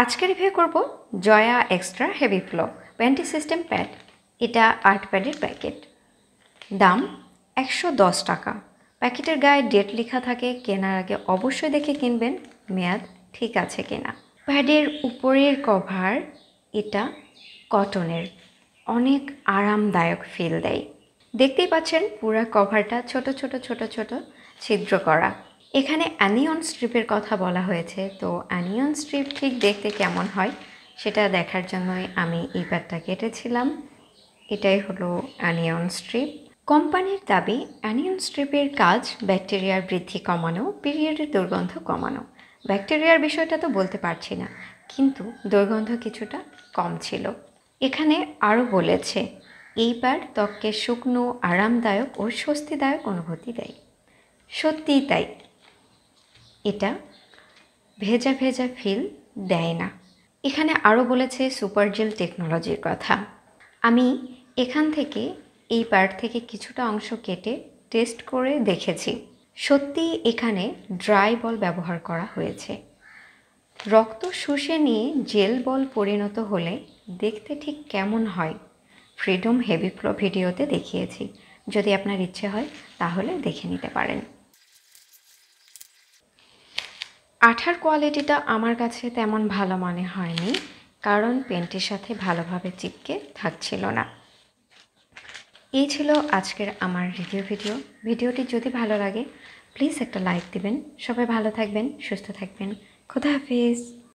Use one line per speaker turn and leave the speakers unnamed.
আজকে রিভিউ করব Jaya extra heavy flow panty system pad. এটা 8 প্যাডের প্যাকেট। দাম 110 টাকা। প্যাকেটের গায়ে ডেট লেখা থাকে, কেনার আগে অবশ্যই দেখে কিনবেন মেয়াদ ঠিক আছে কিনা। প্যাডের উপরের কভার এটা কটনের, অনেক আরামদায়ক ফিল দেয়। দেখতেই পাচ্ছেন পুরো কভারটা ছোট ছোট ছোট ছোট ছিদ্র করা। এখানে অ্যানিয়ন স্ট্রিপের কথা বলা হয়েছে, তো অ্যানিয়ন স্ট্রিপ ঠিক দেখতে কেমন হয় সেটা দেখার জন্যই আমি এই প্যাডটা কেটেছিলাম। এটাই হলো অ্যানিয়ন স্ট্রিপ। কোম্পানির দাবি অ্যানিয়ন স্ট্রিপের কাজ ব্যাকটেরিয়ার বৃদ্ধি কমানো, পিরিয়ডের দুর্গন্ধ কমানো। ব্যাকটেরিয়ার বিষয়টা তো বলতে পারছি না, কিন্তু দুর্গন্ধ কিছুটা কম ছিল। এখানে আরও বলেছে এই প্যাড ত্বককে শুকনো, আরামদায়ক ও স্বস্তিদায়ক অনুভূতি দেয়। সত্যিই তাই, এটা ভেজা ভেজা ফিল দেয় না। এখানে আরও বলেছে সুপার জেল টেকনোলজির কথা। আমি এখান থেকে এই প্যাড থেকে কিছুটা অংশ কেটে টেস্ট করে দেখেছি। সত্যিই এখানে ড্রাই বল ব্যবহার করা হয়েছে। রক্ত শুষে নিয়ে জেল বল পরিণত হলে দেখতে ঠিক কেমন হয় ফ্রিডম হেভি ফ্লো ভিডিওতে দেখিয়েছি। যদি আপনার ইচ্ছে হয় তাহলে দেখে নিতে পারেন। আঠার কোয়ালিটিটা আমার কাছে তেমন ভালো মনে হয়নি, কারণ পেনটির সাথে ভালোভাবে চিপকে থাকছিল না। এই ছিল আজকের আমার রিভিউ ভিডিও। ভিডিওটি যদি ভালো লাগে প্লিজ একটা লাইক দিবেন। সবাই ভালো থাকবেন, সুস্থ থাকবেন। খোদা হাফিজ।